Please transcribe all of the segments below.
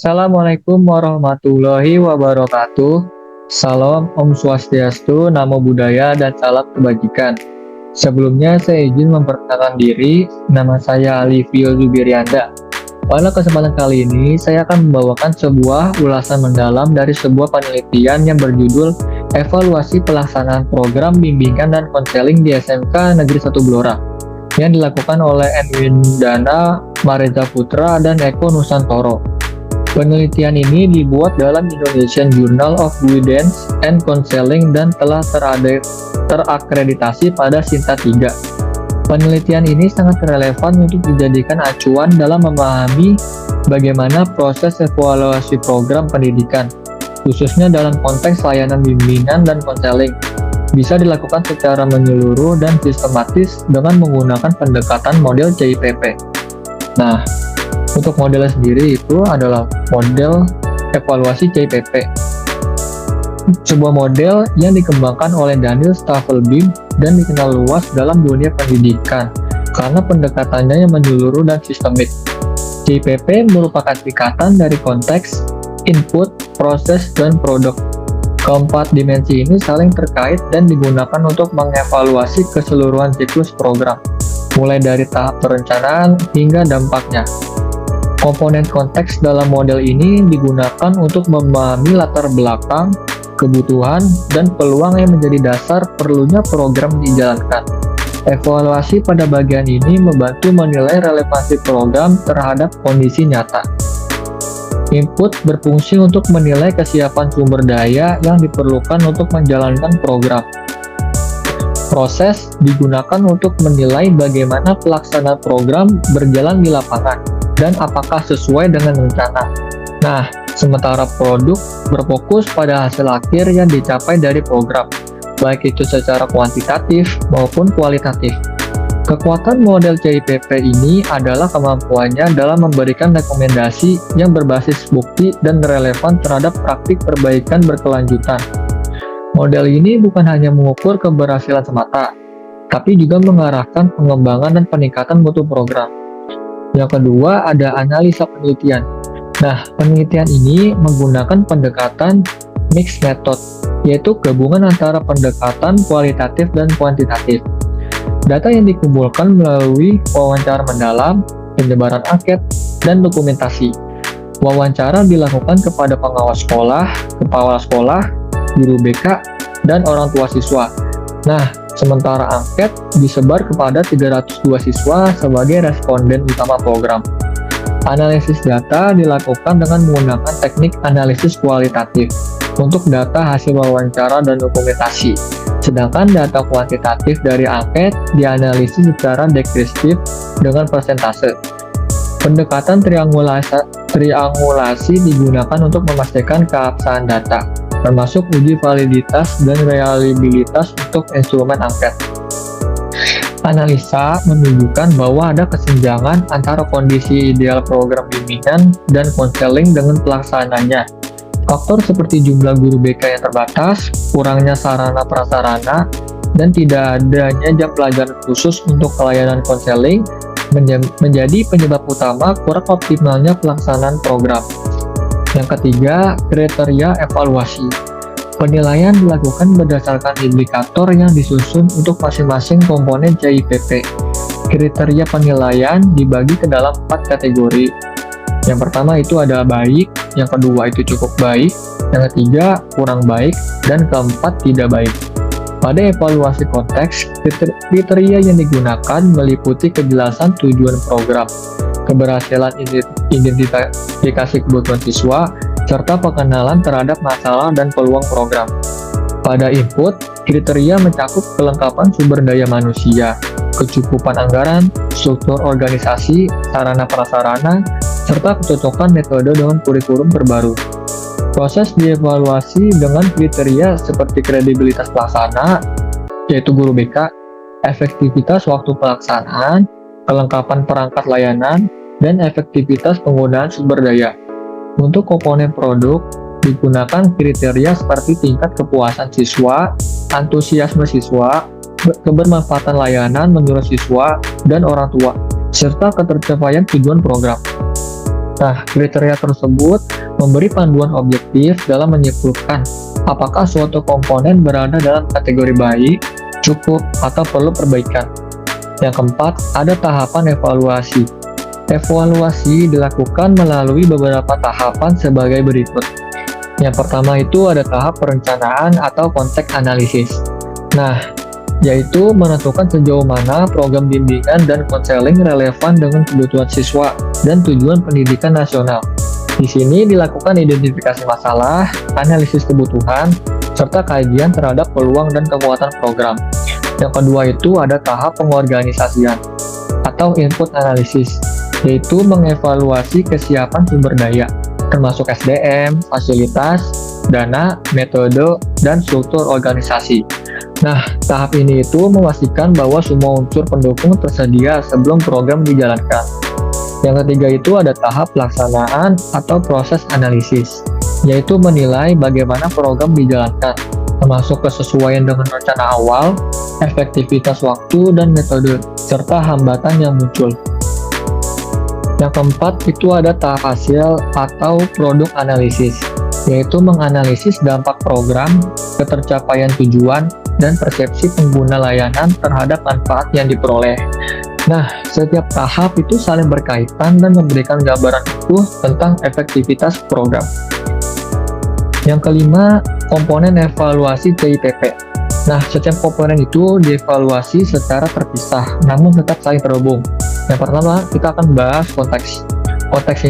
Assalamualaikum warahmatullahi wabarakatuh. Salam Om Swastiastu, Namo Buddhaya, dan salam kebajikan. Sebelumnya saya izin memperkenalkan diri, nama saya Alivio Zubirianda. Pada kesempatan kali ini, saya akan membawakan sebuah ulasan mendalam dari sebuah penelitian yang berjudul Evaluasi Pelaksanaan Program Bimbingan dan Konseling di SMK Negeri 1 Blora yang dilakukan oleh Edwin Dana, Mareza Putra, dan Eko Nusantoro. Penelitian ini dibuat dalam Indonesian Journal of Guidance and Counseling dan telah terakreditasi pada Sinta 3. Penelitian ini sangat relevan untuk dijadikan acuan dalam memahami bagaimana proses evaluasi program pendidikan, khususnya dalam konteks layanan bimbingan dan konseling, bisa dilakukan secara menyeluruh dan sistematis dengan menggunakan pendekatan model CIPP. Nah, untuk modelnya sendiri itu adalah model evaluasi CIPP. Sebuah model yang dikembangkan oleh Daniel Staffelbeam dan dikenal luas dalam dunia pendidikan karena pendekatannya yang menyeluruh dan sistemik. CIPP merupakan tingkatan dari konteks, input, proses, dan produk. Keempat dimensi ini saling terkait dan digunakan untuk mengevaluasi keseluruhan siklus program, mulai dari tahap perencanaan hingga dampaknya. Komponen konteks dalam model ini digunakan untuk memahami latar belakang, kebutuhan, dan peluang yang menjadi dasar perlunya program dijalankan. Evaluasi pada bagian ini membantu menilai relevansi program terhadap kondisi nyata. Input berfungsi untuk menilai kesiapan sumber daya yang diperlukan untuk menjalankan program. Proses digunakan untuk menilai bagaimana pelaksanaan program berjalan di lapangan dan apakah sesuai dengan rencana. Nah, sementara produk berfokus pada hasil akhir yang dicapai dari program, baik itu secara kuantitatif maupun kualitatif. Kekuatan model CIPP ini adalah kemampuannya dalam memberikan rekomendasi yang berbasis bukti dan relevan terhadap praktik perbaikan berkelanjutan. Model ini bukan hanya mengukur keberhasilan semata, tapi juga mengarahkan pengembangan dan peningkatan mutu program. Yang kedua, ada analisa penelitian. Nah, penelitian ini menggunakan pendekatan mixed method, yaitu gabungan antara pendekatan kualitatif dan kuantitatif. Data yang dikumpulkan melalui wawancara mendalam, penyebaran angket, dan dokumentasi. Wawancara dilakukan kepada pengawas sekolah, kepala sekolah, guru BK, dan orang tua siswa. Nah, sementara angket disebar kepada 302 siswa sebagai responden utama program. Analisis data dilakukan dengan menggunakan teknik analisis kualitatif untuk data hasil wawancara dan dokumentasi. Sedangkan data kuantitatif dari angket dianalisis secara deskriptif dengan persentase. Pendekatan triangulasi digunakan untuk memastikan keabsahan data, termasuk uji validitas dan reliabilitas untuk instrumen angket. Analisa menunjukkan bahwa ada kesenjangan antara kondisi ideal program bimbingan dan konseling dengan pelaksanaannya. Faktor seperti jumlah guru BK yang terbatas, kurangnya sarana prasarana, dan tidak adanya jam pelajaran khusus untuk pelayanan konseling menjadi penyebab utama kurang optimalnya pelaksanaan program. Yang ketiga, kriteria evaluasi. Penilaian dilakukan berdasarkan indikator yang disusun untuk masing-masing komponen CIPP. Kriteria penilaian dibagi ke dalam 4 kategori. Yang pertama itu ada baik, yang kedua itu cukup baik, yang ketiga kurang baik, dan keempat tidak baik. Pada evaluasi konteks, kriteria yang digunakan meliputi kejelasan tujuan program, keberhasilan identifikasi kebutuhan siswa, serta pengenalan terhadap masalah dan peluang program. Pada input, kriteria mencakup kelengkapan sumber daya manusia, kecukupan anggaran, struktur organisasi, sarana prasarana, serta kecocokan metode dengan kurikulum terbaru. Proses dievaluasi dengan kriteria seperti kredibilitas pelaksana, yaitu guru BK, efektivitas waktu pelaksanaan, kelengkapan perangkat layanan, dan efektivitas penggunaan sumber daya. Untuk komponen produk, digunakan kriteria seperti tingkat kepuasan siswa, antusiasme siswa, kebermanfaatan layanan menurut siswa dan orang tua, serta ketercapaian tujuan program. Nah, kriteria tersebut memberi panduan objektif dalam menyimpulkan apakah suatu komponen berada dalam kategori baik, cukup, atau perlu perbaikan. Yang keempat, ada tahapan evaluasi. Evaluasi dilakukan melalui beberapa tahapan sebagai berikut. Yang pertama itu ada tahap perencanaan atau konteks analisis. Nah, yaitu menentukan sejauh mana program bimbingan dan konseling relevan dengan kebutuhan siswa dan tujuan pendidikan nasional. Di sini dilakukan identifikasi masalah, analisis kebutuhan, serta kajian terhadap peluang dan kekuatan program. Yang kedua itu ada tahap pengorganisasian atau input analisis, yaitu mengevaluasi kesiapan sumber daya, termasuk SDM, fasilitas, dana, metode, dan struktur organisasi. Nah, tahap ini itu memastikan bahwa semua unsur pendukung tersedia sebelum program dijalankan. Yang ketiga itu ada tahap pelaksanaan atau proses analisis, yaitu menilai bagaimana program dijalankan, termasuk kesesuaian dengan rencana awal, efektivitas waktu dan metode, serta hambatan yang muncul. Yang keempat itu ada tahap hasil atau produk analisis, yaitu menganalisis dampak program, ketercapaian tujuan, dan persepsi pengguna layanan terhadap manfaat yang diperoleh. Nah, setiap tahap itu saling berkaitan dan memberikan gambaran utuh tentang efektivitas program. Yang kelima, komponen evaluasi CITP. Nah, setiap komponen itu dievaluasi secara terpisah, namun tetap saling terhubung. Yang pertama, kita akan bahas konteks. Konteks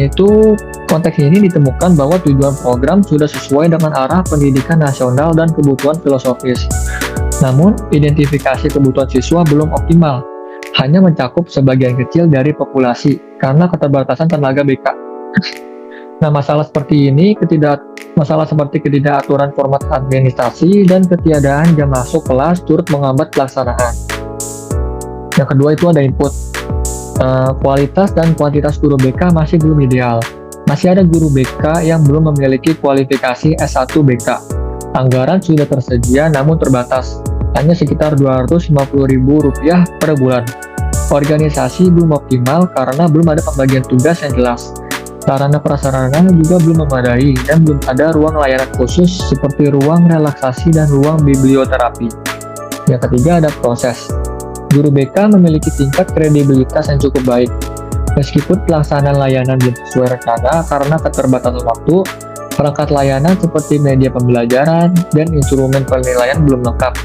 ini ditemukan bahwa tujuan program sudah sesuai dengan arah pendidikan nasional dan kebutuhan filosofis. Namun, identifikasi kebutuhan siswa belum optimal, hanya mencakup sebagian kecil dari populasi karena keterbatasan tenaga BK. Nah, masalah seperti ketidakaturan format administrasi dan ketiadaan jam masuk kelas turut menghambat pelaksanaan. Yang kedua itu ada input. Kualitas dan kuantitas guru BK masih belum ideal. Masih ada guru BK yang belum memiliki kualifikasi S1 BK. Anggaran sudah tersedia namun terbatas, hanya sekitar Rp250.000 per bulan. Organisasi belum optimal karena belum ada pembagian tugas yang jelas. Sarana prasarana juga belum memadai dan belum ada ruang layanan khusus seperti ruang relaksasi dan ruang biblioterapi. Yang ketiga ada proses. Guru BK memiliki tingkat kredibilitas yang cukup baik. Meskipun pelaksanaan layanan belum sesuai rencana karena keterbatasan waktu, perangkat layanan seperti media pembelajaran dan instrumen penilaian belum lengkap.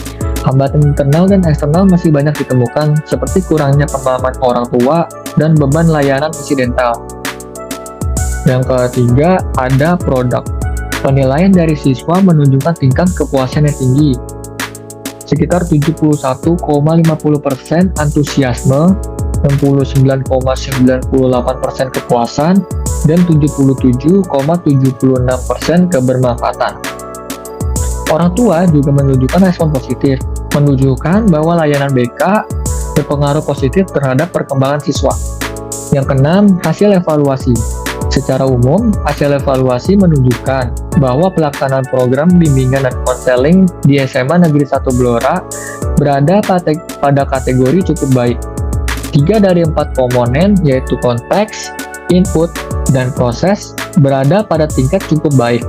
Hambatan internal dan eksternal masih banyak ditemukan, seperti kurangnya pemahaman orang tua dan beban layanan insidental. Yang ketiga, ada produk. Penilaian dari siswa menunjukkan tingkat kepuasan yang tinggi, sekitar 71,50% antusiasme, 69,98% kepuasan, dan 77,76% kebermanfaatan. Orang tua juga menunjukkan respon positif, menunjukkan bahwa layanan BK berpengaruh positif terhadap perkembangan siswa. Yang keenam, hasil evaluasi. Secara umum, hasil evaluasi menunjukkan bahwa pelaksanaan program bimbingan dan konseling di SMA Negeri 1 Blora berada pada kategori cukup baik. 3 dari 4 komponen, yaitu konteks, input, dan proses, berada pada tingkat cukup baik.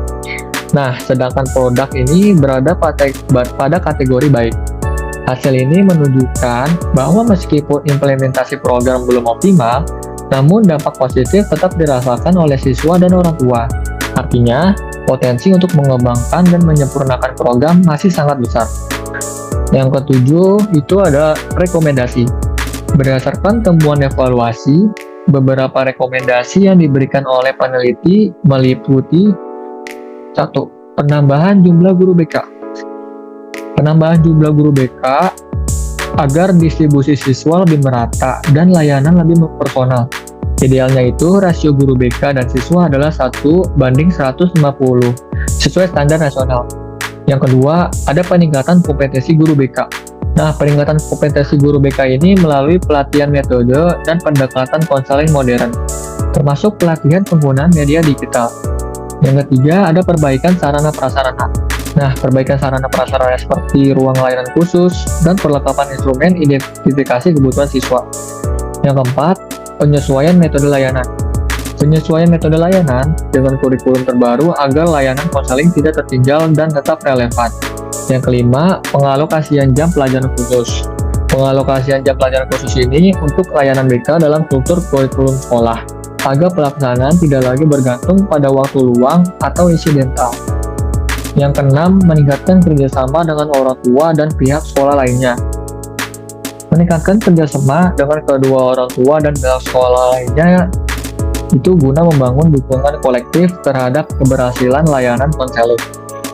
Nah, sedangkan produk ini berada pada kategori baik. Hasil ini menunjukkan bahwa meskipun implementasi program belum optimal, namun dampak positif tetap dirasakan oleh siswa dan orang tua. Artinya, potensi untuk mengembangkan dan menyempurnakan program masih sangat besar. Yang ketujuh, itu ada rekomendasi. Berdasarkan temuan evaluasi, beberapa rekomendasi yang diberikan oleh peneliti meliputi 1. Penambahan jumlah guru BK. Penambahan jumlah guru BK agar distribusi siswa lebih merata dan layanan lebih personal. Idealnya itu rasio guru BK dan siswa adalah 1:150 sesuai standar nasional. Yang kedua, ada peningkatan kompetensi guru BK. Nah, peningkatan kompetensi guru BK ini melalui pelatihan metode dan pendekatan konseling modern, termasuk pelatihan penggunaan media digital. Yang ketiga, ada perbaikan sarana prasarana. Nah, perbaikan sarana prasarana seperti ruang layanan khusus dan perlengkapan instrumen identifikasi kebutuhan siswa. Yang keempat, penyesuaian metode layanan. Penyesuaian metode layanan dengan kurikulum terbaru agar layanan konseling tidak tertinggal dan tetap relevan. Yang kelima, pengalokasian jam pelajaran khusus. Pengalokasian jam pelajaran khusus ini untuk layanan BK dalam struktur kurikulum sekolah, agar pelaksanaan tidak lagi bergantung pada waktu luang atau insidental. Yang keenam, meningkatkan kerjasama dengan orang tua dan pihak sekolah lainnya. Meningkatkan kerjasama dengan kedua orang tua dan pihak sekolah lainnya itu guna membangun dukungan kolektif terhadap keberhasilan layanan konseling.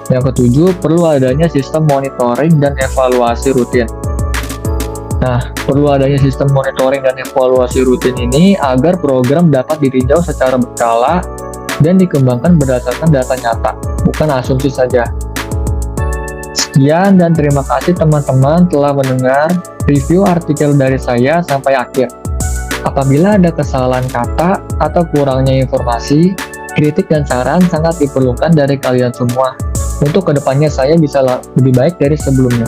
Yang ketujuh, perlu adanya sistem monitoring dan evaluasi rutin. Nah, perlu adanya sistem monitoring dan evaluasi rutin ini agar program dapat ditinjau secara berkala dan dikembangkan berdasarkan data nyata, bukan asumsi saja. Sekian dan terima kasih teman-teman telah mendengar review artikel dari saya sampai akhir. Apabila ada kesalahan kata atau kurangnya informasi, kritik dan saran sangat diperlukan dari kalian semua. Untuk kedepannya saya bisa lebih baik dari sebelumnya.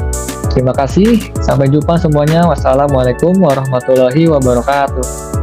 Terima kasih, sampai jumpa semuanya. Wassalamualaikum warahmatullahi wabarakatuh.